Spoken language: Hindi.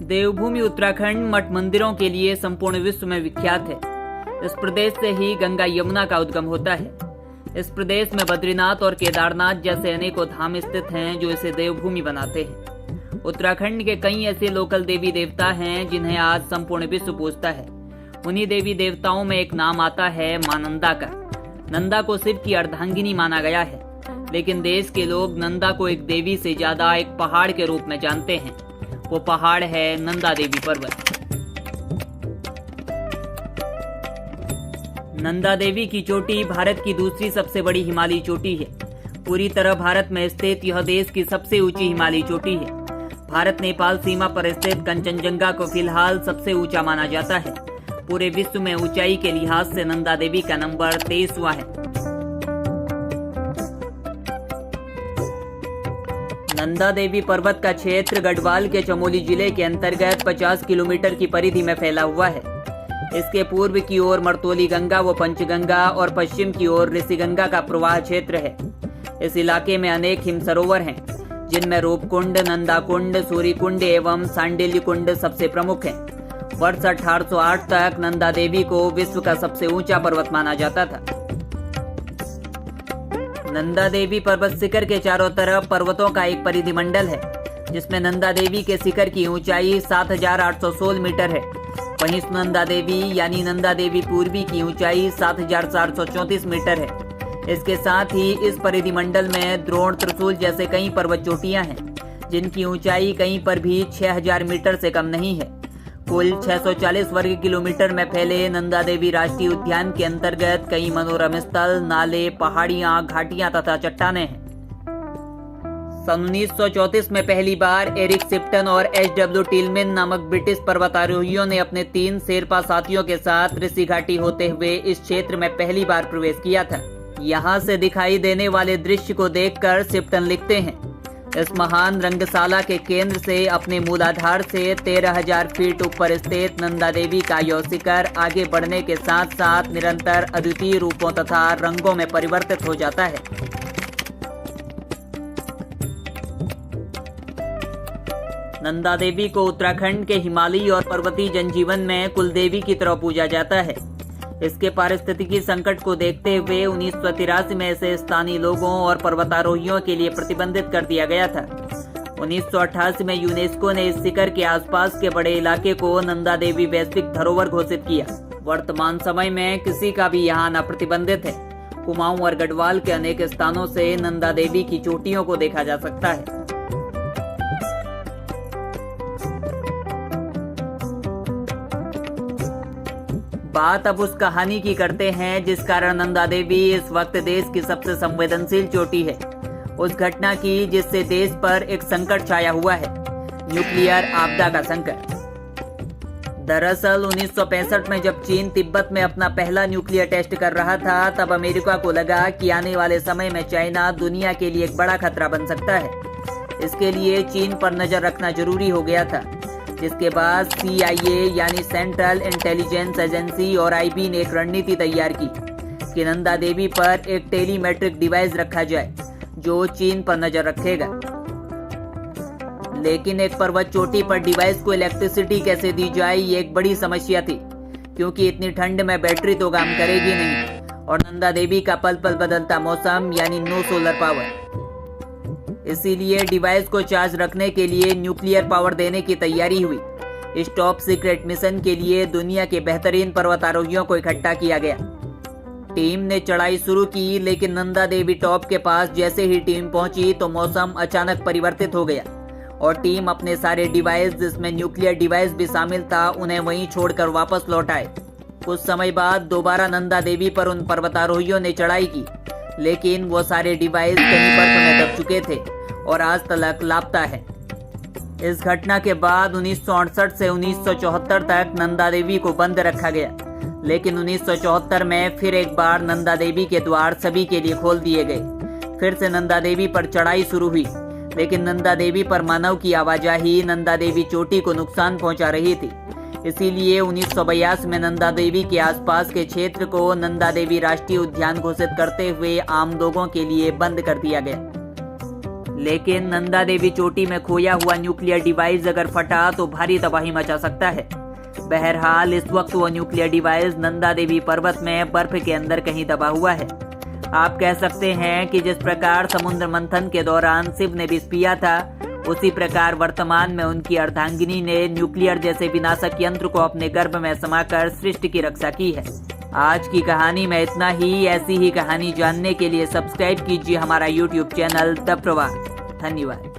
देवभूमि उत्तराखंड मठ मंदिरों के लिए संपूर्ण विश्व में विख्यात है। इस प्रदेश से ही गंगा यमुना का उद्गम होता है। इस प्रदेश में बद्रीनाथ और केदारनाथ जैसे अनेकों धाम स्थित हैं जो इसे देवभूमि बनाते हैं। उत्तराखंड के कई ऐसे लोकल देवी देवता हैं जिन्हें आज संपूर्ण विश्व पूजता है। उन्हीं देवी देवताओं में एक नाम आता है मां नंदा का। नंदा को शिव की अर्धांगिनी माना गया है, लेकिन देश के लोग नंदा को एक देवी से ज्यादा एक पहाड़ के रूप में जानते हैं। वो पहाड़ है नंदा देवी पर्वत। नंदा देवी की चोटी भारत की दूसरी सबसे बड़ी हिमालयी चोटी है। पूरी तरह भारत में स्थित यह देश की सबसे ऊंची हिमालयी चोटी है। भारत नेपाल सीमा पर स्थित कंचनजंगा को फिलहाल सबसे ऊंचा माना जाता है। पूरे विश्व में ऊंचाई के लिहाज से नंदा देवी का नंबर 23वां है। नंदा देवी पर्वत का क्षेत्र गढ़वाल के चमोली जिले के अंतर्गत 50 किलोमीटर की परिधि में फैला हुआ है। इसके पूर्व की ओर मरतोली गंगा व पंचगंगा और पश्चिम की ओर ऋषिगंगा का प्रवाह क्षेत्र है। इस इलाके में अनेक हिम सरोवर हैं, जिनमें रूपकुंड, नंदा कुंड, सूर्य कुंड एवं सांडिल्य कुंड सबसे प्रमुख हैं। वर्ष 1808 तक नंदा देवी को विश्व का सबसे ऊंचा पर्वत माना जाता था। नंदा देवी पर्वत शिखर के चारों तरफ पर्वतों का एक परिधिमंडल है, जिसमें नंदा देवी के शिखर की ऊंचाई 7,816 मीटर है। वहीं नंदा देवी यानी नंदा देवी पूर्वी की ऊंचाई 7,434 मीटर है। इसके साथ ही इस परिधिमंडल में द्रोण, त्रिशूल जैसे कई पर्वत चोटियां हैं, जिनकी ऊंचाई कहीं पर भी 6,000 मीटर से कम नहीं है। कुल 640 वर्ग किलोमीटर में फैले नंदा देवी राष्ट्रीय उद्यान के अंतर्गत कई मनोरम स्थल, नाले, पहाड़ियां, घाटियां तथा चट्टानें हैं। सन 1934 में पहली बार एरिक शिप्टन और एच.डब्ल्यू. टिलमेन नामक ब्रिटिश पर्वतारोहियों ने अपने 3 शेरपा साथियों के साथ ऋषि घाटी होते हुए इस क्षेत्र में पहली बार प्रवेश किया था। यहाँ से दिखाई देने वाले दृश्य को देखकर शिप्टन लिखते हैं, इस महान रंगशाला के केंद्र से अपने मूलाधार से 13,000 फीट ऊपर स्थित नंदा देवी का यह शिखर आगे बढ़ने के साथ साथ निरंतर अद्वितीय रूपों तथा रंगों में परिवर्तित हो जाता है। नंदा देवी को उत्तराखंड के हिमालयी और पर्वतीय जनजीवन में कुलदेवी की तरह पूजा जाता है। इसके पारिस्थितिकी संकट को देखते हुए 1983 में इसे स्थानीय लोगों और पर्वतारोहियों के लिए प्रतिबंधित कर दिया गया था। 1988 में यूनेस्को ने इस शिखर के आसपास के बड़े इलाके को नंदा देवी वैश्विक धरोहर घोषित किया। वर्तमान समय में किसी का भी यहाँ आना प्रतिबंधित है। कुमाऊं और गढ़वाल के अनेक स्थानों से नंदा देवी की चोटियों को देखा जा सकता है। बात अब उस कहानी की करते हैं जिस कारण नंदा देवी इस वक्त देश की सबसे संवेदनशील चोटी है। उस घटना की जिससे देश पर एक संकट छाया हुआ है, न्यूक्लियर आपदा का संकट। दरअसल 1965 में जब चीन तिब्बत में अपना पहला न्यूक्लियर टेस्ट कर रहा था, तब अमेरिका को लगा कि आने वाले समय में चाइना दुनिया के लिए एक बड़ा खतरा बन सकता है। इसके लिए चीन पर नजर रखना जरूरी हो गया था, जिसके बाद CIA यानी सेंट्रल इंटेलिजेंस एजेंसी और IB ने एक रणनीति तैयार की कि नंदा देवी पर एक टेलीमेट्रिक डिवाइस रखा जाए जो चीन पर नजर रखेगा। लेकिन एक पर्वत चोटी पर डिवाइस को इलेक्ट्रिसिटी कैसे दी जाए, ये एक बड़ी समस्या थी, क्योंकि इतनी ठंड में बैटरी तो काम करेगी नहीं और नंदा देवी का पल पल बदलता मौसम यानी नो सोलर पावर। इसीलिए डिवाइस को चार्ज रखने के लिए न्यूक्लियर पावर देने की तैयारी हुई। इस टॉप सीक्रेट मिशन के लिए दुनिया के बेहतरीन पर्वतारोहियों को इकट्ठा किया गया। टीम ने चढ़ाई शुरू की, लेकिन नंदा देवी टॉप के पास जैसे ही टीम पहुंची तो मौसम अचानक परिवर्तित हो गया और टीम अपने सारे डिवाइस, जिसमें न्यूक्लियर डिवाइस भी शामिल था, उन्हें वहीं छोड़कर वापस लौट आए। कुछ समय बाद दोबारा नंदा देवी पर उन पर्वतारोहियों ने चढ़ाई की, लेकिन वो सारे डिवाइस कहीं बर्फ में दब चुके थे और आज तक लापता है। इस घटना के बाद 1968 से 1974 तक नंदा देवी को बंद रखा गया, लेकिन 1974 में फिर एक बार नंदा देवी के द्वार सभी के लिए खोल दिए गए। फिर से नंदा देवी पर चढ़ाई शुरू हुई, लेकिन नंदा देवी पर मानव की आवाजाही नंदा देवी चोटी को नुकसान पहुंचा रही थी। इसीलिए 1982 में नंदा देवी के आसपास के क्षेत्र को नंदा देवी राष्ट्रीय उद्यान घोषित करते हुए आम लोगों के लिए बंद कर दिया गया। लेकिन नंदा देवी चोटी में खोया हुआ न्यूक्लियर डिवाइस अगर फटा तो भारी तबाही मचा सकता है। बहरहाल इस वक्त वो न्यूक्लियर डिवाइस नंदा देवी पर्वत में बर्फ के अंदर कहीं दबा हुआ है। आप कह सकते हैं कि जिस प्रकार समुद्र मंथन के दौरान शिव ने विष पिया था, उसी प्रकार वर्तमान में उनकी अर्धांगिनी ने न्यूक्लियर जैसे विनाशक यंत्र को अपने गर्भ में समाकर सृष्टि की रक्षा की है। आज की कहानी में इतना ही। ऐसी ही कहानी जानने के लिए सब्सक्राइब कीजिए हमारा YouTube चैनल द प्रवाह। धन्यवाद।